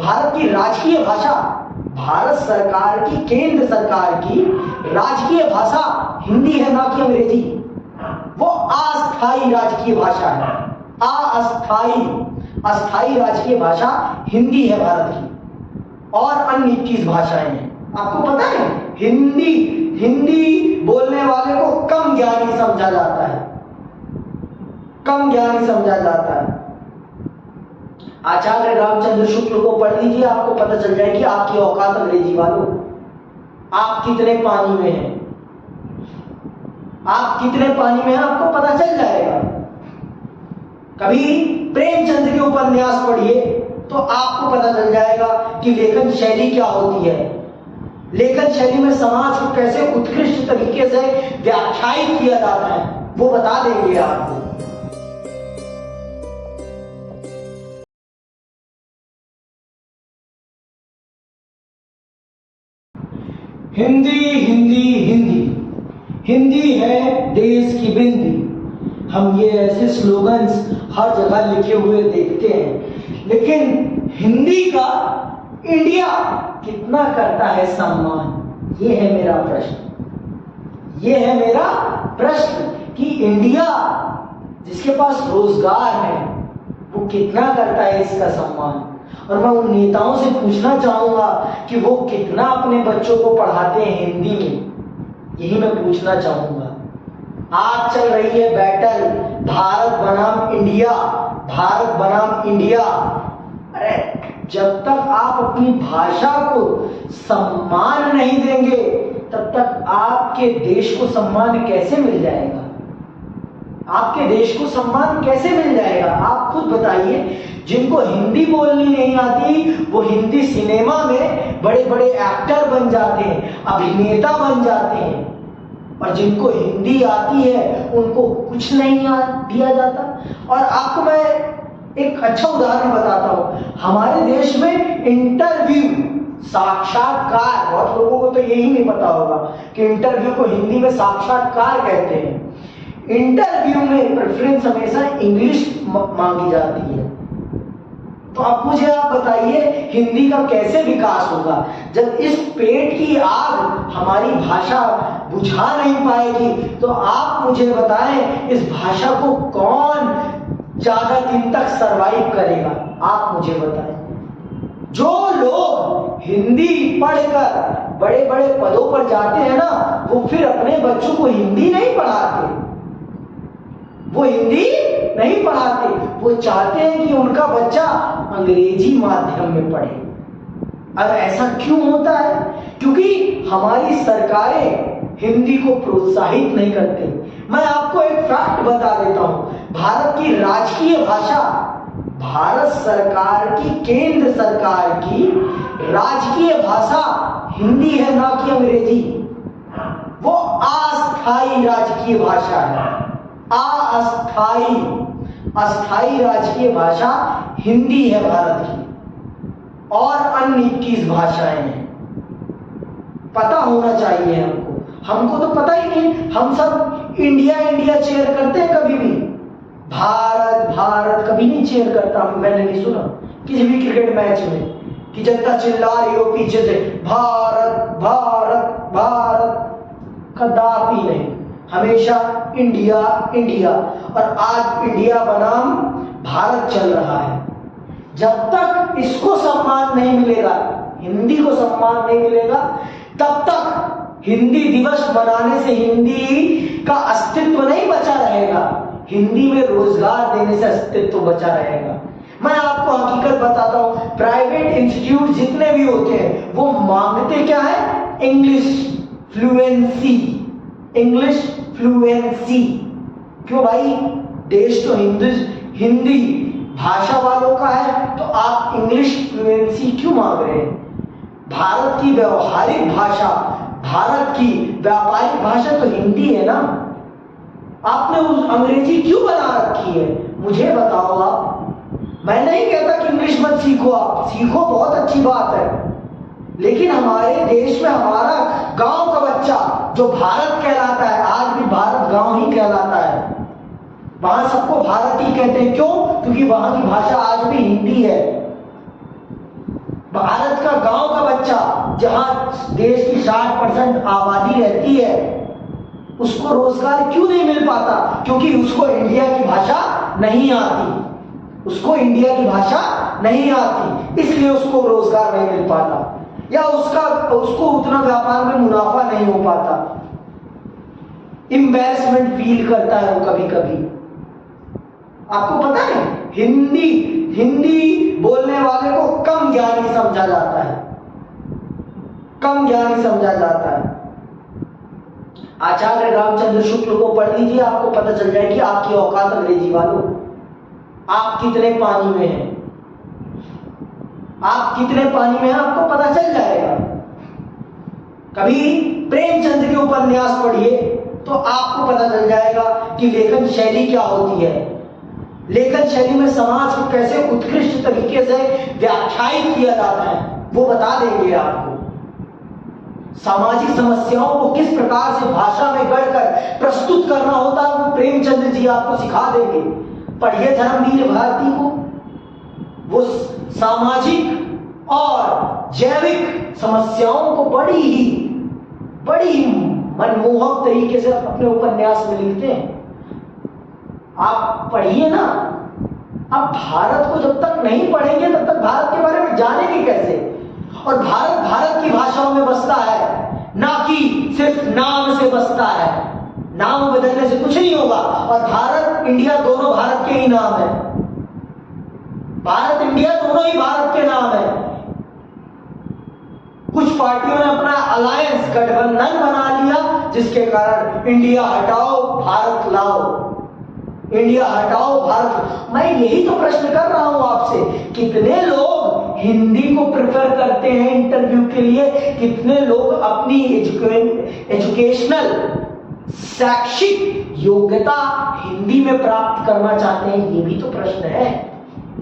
भारत की राजकीय भाषा, भारत सरकार की, केंद्र सरकार की राजकीय भाषा हिंदी है, ना कि अंग्रेजी। वो अस्थाई राजकीय भाषा है, अस्थाई राजकीय भाषा हिंदी है भारत की, और अन्य 21 भाषाएं हैं। आपको पता है हिंदी बोलने वाले को कम ज्ञानी समझा जाता है, कम ज्ञानी समझा जाता है। आचार्य रामचंद्र शुक्ल को पढ़ लीजिए, आपको पता चल जाएगी आपकी औकात अंग्रेजी वालों, आप कितने पानी में हैं, आप कितने पानी में हैं आपको पता चल जाएगा। कभी प्रेमचंद के उपन्यास पढ़िए तो आपको पता चल जाएगा कि लेखन शैली क्या होती है, लेखन शैली में समाज को कैसे उत्कृष्ट तरीके से व्याख्यायित किया जाता है, वो बता देंगे आपको। हिंदी हिंदी हिंदी, हिंदी है देश की बिंदी। हम ये ऐसे स्लोगन्स हर जगह लिखे हुए देखते हैं, लेकिन हिंदी का इंडिया कितना करता है सम्मान, ये है मेरा प्रश्न। ये है मेरा प्रश्न कि इंडिया जिसके पास रोजगार है वो कितना करता है इसका सम्मान। और मैं उन नेताओं से पूछना चाहूंगा कि वो कितना अपने बच्चों को पढ़ाते हैं हिंदी में, यही मैं पूछना चाहूंगा। आज चल रही है बैटल भारत बनाम इंडिया, भारत बनाम इंडिया। अरे जब तक आप अपनी भाषा को सम्मान नहीं देंगे तब तक आपके देश को सम्मान कैसे मिल जाएगा, आपके देश को सम्मान कैसे मिल जाएगा। आप खुद बताइए, जिनको हिंदी बोलनी नहीं आती वो हिंदी सिनेमा में बड़े बड़े एक्टर बन जाते हैं, अभिनेता बन जाते हैं, और जिनको हिंदी आती है उनको कुछ नहीं दिया जाता। और आपको मैं एक अच्छा उदाहरण बताता हूं, हमारे देश में इंटरव्यू, साक्षात्कार, बहुत लोगों को तो यही नहीं पता होगा कि इंटरव्यू को हिंदी में साक्षात्कार कहते हैं। इंटरव्यू में प्रेफरेंस हमेशा इंग्लिश मांगी जाती है। तो अब मुझे आप बताइए हिंदी का कैसे विकास होगा जब इस पेट की आग हमारी भाषा बुझा नहीं पाएगी। तो आप मुझे बताएं इस भाषा को कौन ज्यादा दिन तक सरवाइव करेगा, आप मुझे बताएं। जो लोग हिंदी पढ़कर बड़े बड़े पदों पर जाते हैं ना, वो फिर अपने बच्चों को हिंदी नहीं पढ़ाते, वो हिंदी नहीं पढ़ाते, वो चाहते हैं कि उनका बच्चा अंग्रेजी माध्यम में पढ़े। और ऐसा क्यों होता है? क्योंकि हमारी सरकारें हिंदी को प्रोत्साहित नहीं करती। मैं आपको एक फैक्ट बता देता हूं, भारत की राजकीय भाषा, भारत सरकार की, केंद्र सरकार की राजकीय भाषा हिंदी है, ना कि अंग्रेजी। वो अस्थाई राजकीय भाषा है, अस्थाई राजकीय भाषा हिंदी है भारत की, और अन्य 21 भाषाएं हैं। पता होना चाहिए हमको, हमको तो पता ही नहीं। हम सब इंडिया इंडिया चेयर करते हैं, कभी भी भारत भारत कभी नहीं चेयर करता। मैंने नहीं सुना किसी भी क्रिकेट मैच में कि जनता चिल्ला रही हो पीछे से भारत भारत भारत, कदापि नहीं, हमेशा इंडिया इंडिया। और आज इंडिया बनाम भारत चल रहा है। जब तक इसको सम्मान नहीं मिलेगा, हिंदी को सम्मान नहीं मिलेगा, तब तक हिंदी दिवस मनाने से हिंदी का अस्तित्व नहीं बचा रहेगा, हिंदी में रोजगार देने से अस्तित्व बचा रहेगा। मैं आपको हकीकत बताता हूं, प्राइवेट इंस्टीट्यूट जितने भी होते हैं वो मांगते क्या है? English fluency, English fluency. क्यों भाई, देश तो हिंदी भाषा वालों का है, तो आप इंग्लिश फ्लुएंसी क्यों मांग रहे हैं? भारत की व्यवहारिक भाषा, भारत की व्यापारिक भाषा तो हिंदी है ना। आपने उस अंग्रेजी क्यों बना रखी है? मुझे बताओ आप। मैं नहीं कहता कि इंग्लिश मत सीखो, आप सीखो, बहुत अच्छी बात है, लेकिन हमारे देश में हमारा गांव का बच्चा जो भारत कहलाता है, आज भी भारत गांव ही कहलाता है, वहां सबको भारत ही कहते हैं। क्यों? क्योंकि वहां की भाषा आज भी हिंदी है। भारत का गांव का बच्चा जहां देश की 60% आबादी रहती है, उसको रोजगार क्यों नहीं मिल पाता? क्योंकि उसको इंडिया की भाषा नहीं आती, उसको इंडिया की भाषा नहीं आती, इसलिए उसको रोजगार नहीं मिल पाता, या उसको उतना व्यापार में मुनाफा नहीं हो पाता, एम्बैरेसमेंट फील करता है वो कभी कभी। आपको पता है हिंदी बोलने वाले को कम ज्ञानी समझा जाता है, कम ज्ञानी समझा जाता है। आचार्य रामचंद्र शुक्ल को पढ़ लीजिए, आपको पता चल जाएगी आपकी औकात अंग्रेजी वालों, आप कितने पानी में हैं, आप कितने पानी में हैं आपको पता चल जाएगा। कभी प्रेमचंद के उपन्यास पढ़िए तो आपको पता चल जाएगा कि लेखन शैली क्या होती है, लेखन शैली में समाज को कैसे उत्कृष्ट तरीके से व्याख्यायित किया जाता है, वो बता देंगे आपको। सामाजिक समस्याओं को किस प्रकार से भाषा में गढ़कर प्रस्तुत करना होता है, वो प्रेमचंद्र जी आपको सिखा देंगे। पढ़िए धर्मवीर भारती को, वो सामाजिक और जैविक समस्याओं को बड़ी मनमोहक तरीके से अपने उपन्यास में लिखते हैं। आप पढ़िए ना। अब भारत को जब तक नहीं पढ़ेंगे तब तक भारत के बारे में जानेंगे कैसे? और भारत की भाषाओं में बसता है, ना कि सिर्फ नाम से बसता है। नाम बदलने से कुछ नहीं होगा। और भारत इंडिया दोनों भारत के ही नाम है, भारत इंडिया दोनों ही भारत के नाम है। कुछ पार्टियों ने अपना अलायंस गठबंधन बना लिया, जिसके कारण इंडिया हटाओ भारत लाओ, इंडिया हटाओ भारत। मैं यही तो प्रश्न कर रहा हूं आपसे, कितने लोग हिंदी को प्रेफर करते हैं इंटरव्यू के लिए, कितने लोग अपनी एजुकेशनल शैक्षिक योग्यता हिंदी में प्राप्त करना चाहते हैं, ये भी तो प्रश्न है।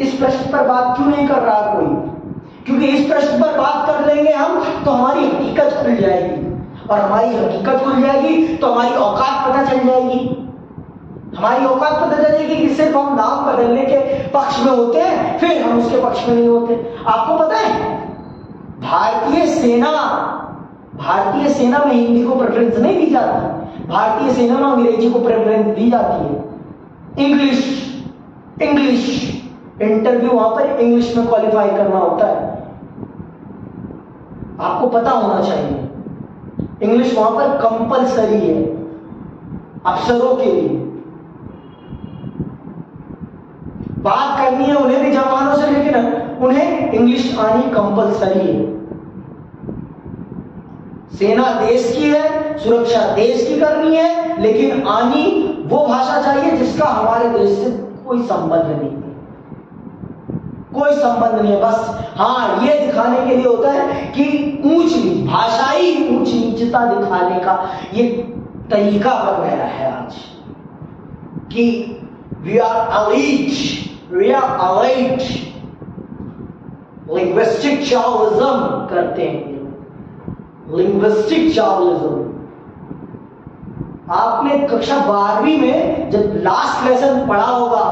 इस प्रश्न पर बात क्यों नहीं कर रहा कोई? क्योंकि इस प्रश्न पर बात कर लेंगे हम तो हमारी हकीकत खुल जाएगी, और हमारी हकीकत खुल जाएगी तो हमारी औकात पता चल जाएगी। हमारी औकात पता चलेगी कि सिर्फ हम नाम बदलने के पक्ष में होते हैं, फिर हम उसके पक्ष में नहीं होते। आपको पता है भारतीय सेना में हिंदी को प्रेफरेंस नहीं दी जाती, भारतीय सेना में अंग्रेजी को प्रेफरेंस दी जाती है। इंग्लिश इंटरव्यू वहां पर इंग्लिश में क्वालिफाई करना होता है, आपको पता होना चाहिए। इंग्लिश वहां पर कंपलसरी है अफसरों के लिए। बात करनी है उन्हें भी जवानों से, लेकिन उन्हें इंग्लिश आनी कंपलसरी है। सेना देश की है, सुरक्षा देश की करनी है, लेकिन आनी वो भाषा चाहिए जिसका हमारे देश से कोई संबंध नहीं है, कोई संबंध नहीं है। बस हाँ, ये दिखाने के लिए होता है कि ऊंच नीच, भाषाई ऊंच नीचता दिखाने का ये तरीका बन गया है आज, कि we are elite, linguistic chauvalism करते हैं, linguistic chauvalism। आपने कक्षा 12वीं में जब लास्ट लेसन पढ़ा होगा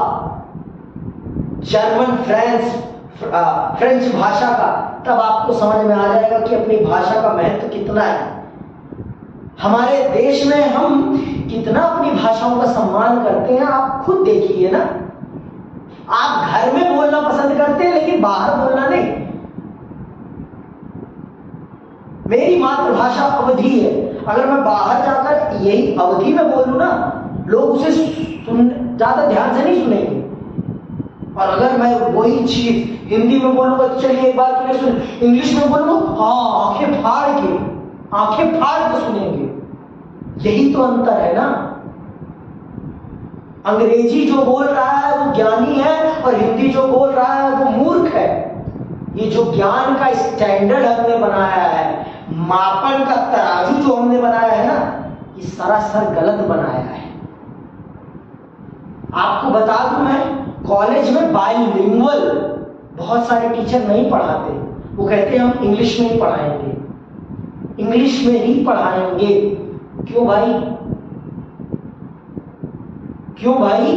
जर्मन फ्रेंच भाषा का, तब आपको समझ में आ जाएगा कि अपनी भाषा का महत्व कितना है। हमारे देश में हम कितना अपनी भाषाओं का सम्मान करते हैं, आप खुद देखिए ना। आप घर में बोलना पसंद करते हैं, लेकिन बाहर बोलना नहीं। मेरी मातृभाषा अवधी है, अगर मैं बाहर जाकर यही अवधी में बोलूं ना, लोग उसे ज्यादा ध्यान से नहीं सुनेंगे। और अगर मैं वही चीज हिंदी में बोलूंगा तो चलिए एक बार के लिए सुन, इंग्लिश में बोलूंगा हाँ आंखें फाड़ के सुनेंगे। यही तो अंतर है ना। अंग्रेजी जो बोल रहा है वो ज्ञानी है, और हिंदी जो बोल रहा है वो मूर्ख है। ये जो ज्ञान का स्टैंडर्ड हमने बनाया है, मापन का तराजू जो हमने बनाया है ना, ये सरासर गलत बनाया है। आपको बता दूं, मैं कॉलेज में बाइलिंगुअल बहुत सारे टीचर नहीं पढ़ाते। वो कहते हैं हम इंग्लिश में ही पढ़ाएंगे, इंग्लिश में ही पढ़ाएंगे। क्यों भाई?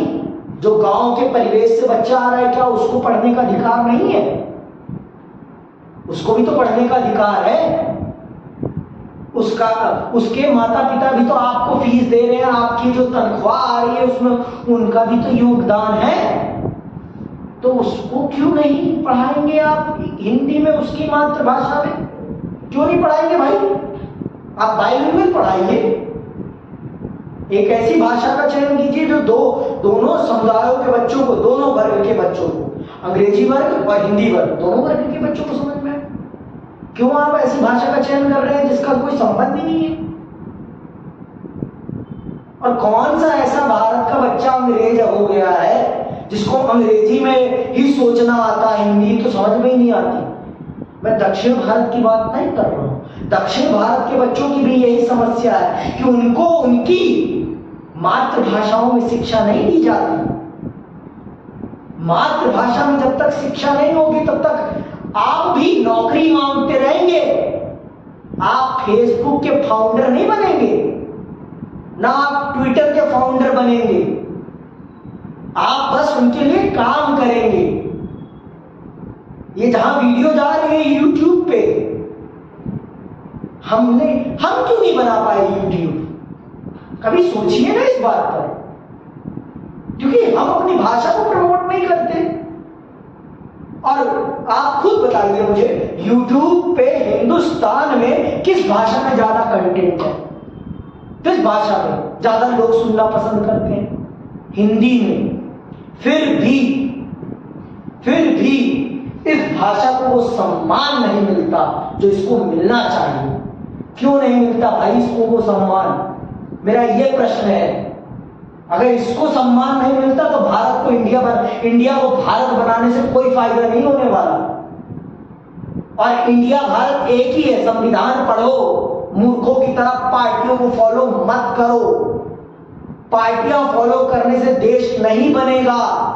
जो गांव के परिवेश से बच्चा आ रहा है, क्या उसको पढ़ने का अधिकार नहीं है? उसको भी तो पढ़ने का अधिकार है। उसके माता पिता भी तो आपको फीस दे रहे हैं, आपकी जो तनख्वाह आ रही है उसमें उनका भी तो योगदान है। तो उसको क्यों नहीं पढ़ाएंगे आप हिंदी में, उसकी मातृभाषा में क्यों नहीं पढ़ाएंगे भाई? आप बाइलिंगुअल पढ़ाइए। एक ऐसी भाषा का चयन कीजिए जो दोनों समुदायों के बच्चों को, दोनों वर्ग के बच्चों को, अंग्रेजी वर्ग और हिंदी वर्ग, दोनों वर्ग के बच्चों को समझ में आए। क्यों आप ऐसी भाषा का चयन कर रहे हैं जिसका कोई संबंध ही नहीं है? और कौन सा ऐसा भारत का बच्चा अंग्रेज हो गया है जिसको अंग्रेजी में ही सोचना आता है, हिंदी तो समझ में ही नहीं आती? मैं दक्षिण भारत की बात नहीं कर रहा हूं। दक्षिण भारत के बच्चों की भी यही समस्या है कि उनको उनकी मातृभाषाओं में शिक्षा नहीं दी जाती। मातृभाषा में जब तक शिक्षा नहीं होगी तब तक आप भी नौकरी मांगते रहेंगे। आप फेसबुक के फाउंडर नहीं बनेंगे, ना आप ट्विटर के फाउंडर बनेंगे। आप बस उनके लिए काम करेंगे। ये जहां वीडियो जा रही है यूट्यूब पे, हम क्यों नहीं बना पाए यूट्यूब? कभी सोचिए ना इस बात पर, क्योंकि हम अपनी भाषा को प्रमोट नहीं करते। और आप खुद बताइए मुझे, यूट्यूब पे हिंदुस्तान में किस भाषा में ज्यादा कंटेंट है? किस भाषा में ज्यादा लोग सुनना पसंद करते हैं? हिंदी में। फिर भी इस भाषा को वो सम्मान नहीं मिलता जो इसको मिलना चाहिए। क्यों नहीं मिलता भाई इसको वो सम्मान? मेरा ये प्रश्न है। अगर इसको सम्मान नहीं मिलता तो भारत को इंडिया को भारत बनाने से कोई फायदा नहीं होने वाला। और इंडिया भारत एक ही है। संविधान पढ़ो, मूर्खों की तरह पार्टियों को फॉलो मत करो। पार्टियां फॉलो करने से देश नहीं बनेगा।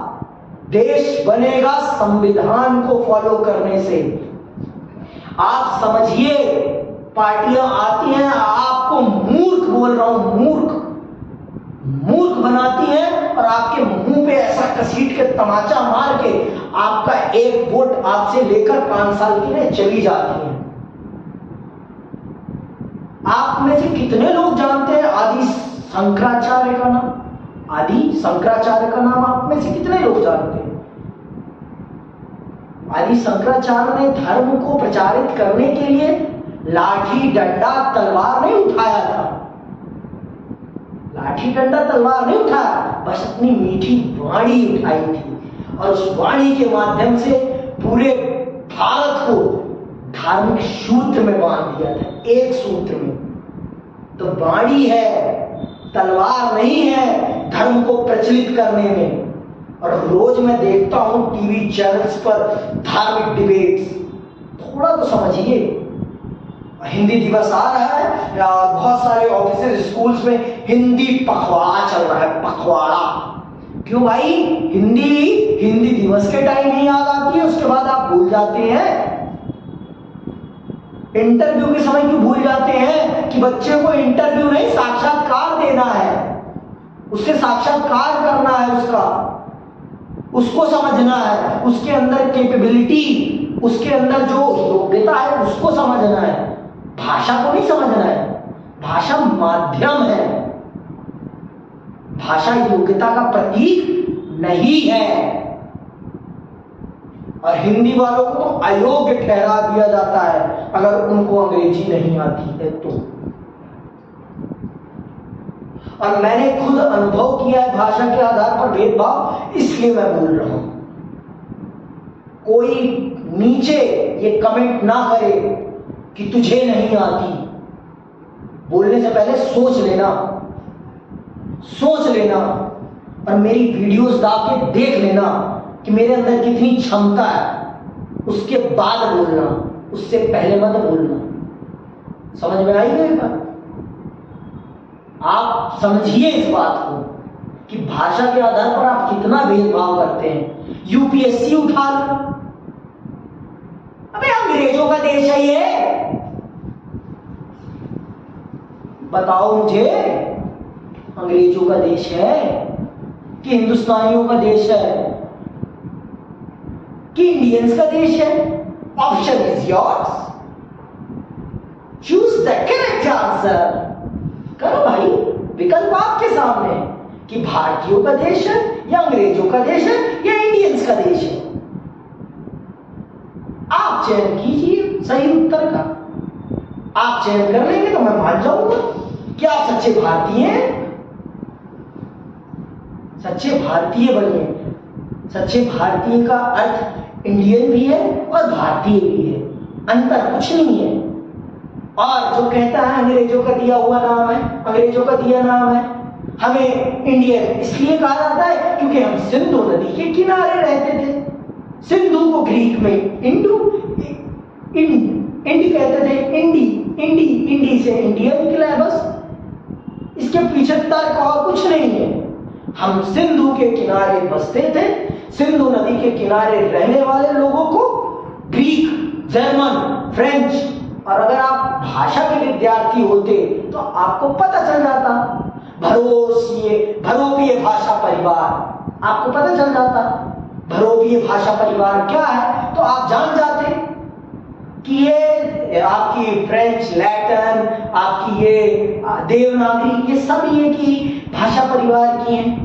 देश बनेगा संविधान को फॉलो करने से। आप समझिए, पार्टियां आती हैं, आपको मूर्ख बोल रहा हूं, मूर्ख बनाती हैं और आपके मुंह पे ऐसा कसीट के तमाचा मार के आपका एक वोट आपसे लेकर 5 साल के लिए चली जाती है। आप में से कितने लोग जानते हैं आदि शंकराचार्य का नाम? आदि शंकराचार्य का नाम आप में से कितने लोग जानते हैं? आदि शंकराचार्य ने धर्म को प्रचारित करने के लिए लाठी डंडा तलवार नहीं उठाया था। लाठी डंडा तलवार नहीं उठाया, बस अपनी मीठी वाणी उठाई थी। और उस वाणी के माध्यम से पूरे भारत को धार्मिक सूत्र में बांध दिया था, एक सूत्र में। तो वाणी है, तलवार नहीं है धर्म को प्रचलित करने में। और रोज मैं देखता हूं टीवी चैनल्स पर धार्मिक डिबेट्स। थोड़ा तो समझिए, हिंदी दिवस आ रहा है, बहुत सारे ऑफिसेज स्कूल्स में हिंदी पखवाड़ा चल रहा है। पखवाड़ा क्यों भाई? हिंदी दिवस के टाइम ही याद आती है, उसके बाद आप भूल जाते हैं। इंटरव्यू के समय क्यों भूल जाते हैं कि बच्चे को इंटरव्यू नहीं साक्षात्कार देना है, उससे साक्षात्कार करना है, उसको समझना है, उसके अंदर कैपेबिलिटी, उसके अंदर जो योग्यता है उसको समझना है, भाषा को नहीं समझना है। भाषा माध्यम है, भाषा योग्यता का प्रतीक नहीं है। और हिंदी वालों को तो अयोग्य ठहरा दिया जाता है अगर उनको अंग्रेजी नहीं आती है तो। और मैंने खुद अनुभव किया है भाषा के आधार पर भेदभाव, इसलिए मैं बोल रहा हूं। कोई नीचे ये कमेंट ना करे कि तुझे नहीं आती। बोलने से पहले सोच लेना और मेरी वीडियोस डाल के देख लेना कि मेरे अंदर कितनी क्षमता है, उसके बाद बोलना, उससे पहले मत बोलना। समझ में आई मेरी बात? आप समझिए इस बात को कि भाषा के आधार पर आप कितना भेदभाव करते हैं। यूपीएससी उठा लो, अबे अंग्रेजों का देश है ये। बताओ मुझे, अंग्रेजों का देश है कि हिंदुस्तानियों का देश है कि इंडियंस का देश है? Option is yours, choose the correct answer. करो भाई, विकल्प आपके सामने कि भारतीयों का देश है या अंग्रेजों का देश है या इंडियंस का देश है। आप चयन कीजिए सही उत्तर का। आप चयन कर लेंगे तो मैं मान जाऊंगा कि आप सच्चे भारतीय हैं। सच्चे भारतीय बनिए। सच्चे भारतीय का अर्थ इंडियन भी है और भारतीय भी है, अंतर कुछ नहीं है। और जो कहता है अंग्रेजों का दिया हुआ नाम है, अंग्रेजों का दिया नाम है, हमें इंडियन इसलिए कहा जाता है क्योंकि हम सिंधु नदी के किनारे रहते थे। सिंधु को ग्रीक में इंडी कहते थे, इंडी से इंडिया निकला है बस। इसके पीछे तर्क और कुछ नहीं है। हम सिंधु के किनारे बसते थे, सिंधु नदी के किनारे रहने वाले लोगों को ग्रीक, जर्मन, फ्रेंच, और अगर आप भाषा के विद्यार्थी होते तो आपको पता चल जाता भरोवीय भाषा परिवार, आपको पता चल जाता भरोवीय भाषा परिवार क्या है, तो आप जान जाते कि ये आपकी फ्रेंच, लैटिन, आपकी ये देवनागरी, ये सब ये की भाषा परिवार की हैं।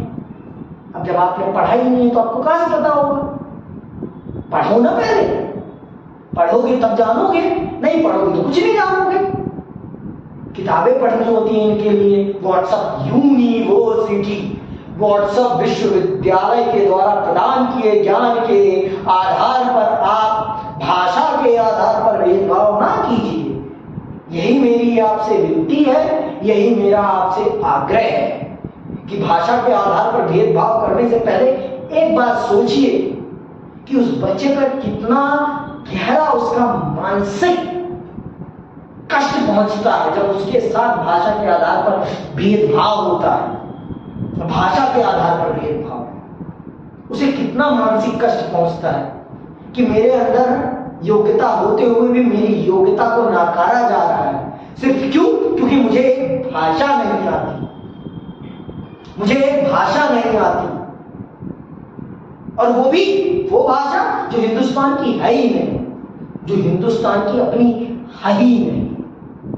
अब जब आपने पढ़ाई नहीं है तो आपको कहां से पता होगा? पढ़ो ना, पहले पढ़ोगे तब जानोगे, नहीं पढ़ोगे तो कुछ नहीं जानोगे। किताबें पढ़नी होती हैं इनके लिए। व्हाट्सएप यूनिवर्सिटी, व्हाट्सएप विश्वविद्यालय के द्वारा प्रदान किए ज्ञान के आधार पर आप भाषा के आधार पर भेदभाव ना कीजिए। यही मेरी आपसे विनती है, यही मेरा आपसे आग्रह है कि भाषा के आधार पर भेदभाव करने से पहले एक बात सोचिए कि उस बच्चे पर कितना गहरा उसका मानसिक कष्ट पहुंचता है जब उसके साथ भाषा के आधार पर भेदभाव होता है। भाषा के आधार पर भेदभाव, उसे कितना मानसिक कष्ट पहुंचता है कि मेरे अंदर योग्यता होते हुए भी मेरी योग्यता को नकारा जा रहा है। सिर्फ क्यों? क्योंकि मुझे एक भाषा नहीं आती, मुझे एक भाषा नहीं आती, और वो भाषा जो हिंदुस्तान की है ही नहीं, जो हिंदुस्तान की अपनी है ही नहीं,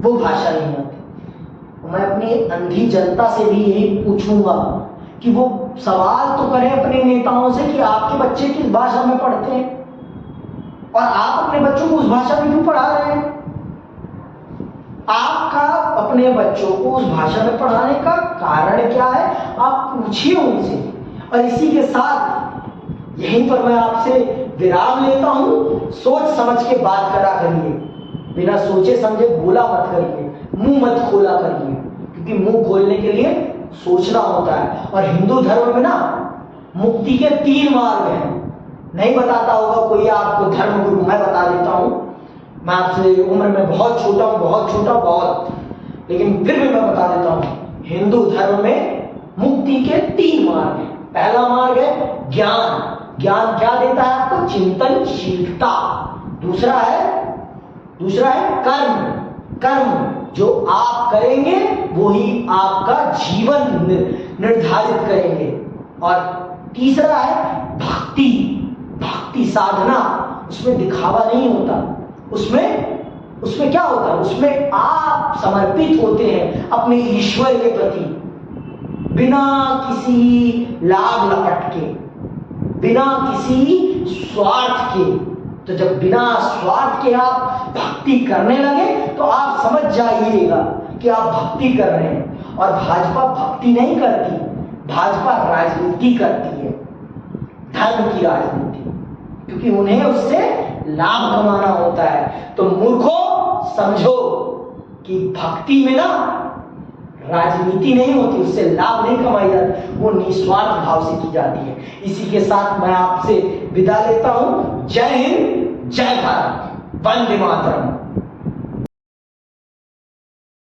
वो भाषा नहीं आती। मैं अपनी अंधी जनता से भी यही पूछूंगा कि वो सवाल तो करें अपने नेताओं से कि आपके बच्चे किस भाषा में पढ़ते हैं और आप अपने बच्चों को उस भाषा में क्यों पढ़ा रहे हैं। आपका अपने बच्चों को उस भाषा में पढ़ाने का कारण क्या है, आप पूछिए उनसे। और इसी के साथ यहीं पर मैं आपसे विराम लेता हूं। सोच समझ के बात करा करिए, बिना सोचे समझे बोला मत करिए, मुंह मत खोला करिए, क्योंकि मुंह खोलने के लिए सोचना होता है। और हिंदू धर्म में ना मुक्ति के 3 मार्ग हैं। नहीं बताता होगा कोई आपको धर्म गुरु, मैं बता देता हूं। मैं आपसे उम्र में बहुत छोटा हूं, बहुत, लेकिन फिर भी मैं बता देता हूं। हिंदू धर्म में मुक्ति के 3 मार्ग हैं। पहला मार्ग है ज्ञान। ज्ञान क्या देता है आपको? चिंतनशीलता। दूसरा है कर्म जो आप करेंगे वो ही आपका जीवन निर्धारित करेंगे। और तीसरा है भक्ति साधना। उसमें दिखावा नहीं होता, उसमें क्या होता है? उसमें आप समर्पित होते हैं अपने ईश्वर के प्रति, बिना किसी लाभ लपट के, बिना किसी स्वार्थ के। तो जब बिना स्वार्थ के आप भक्ति करने लगे तो आप समझ जाइएगा कि आप भक्ति कर रहे हैं। और भाजपा भक्ति नहीं करती, भाजपा राजनीति करती है, धर्म की राजनीति, क्योंकि उन्हें उससे लाभ कमाना होता है। तो मूर्खों, समझो कि भक्ति में ना राजनीति नहीं होती, उससे लाभ नहीं कमाई जाती, वो निस्वार्थ भाव से की जाती है। इसी के साथ मैं आपसे विदा लेता हूं। जय हिंद, जय भारत, वंदे मातरम।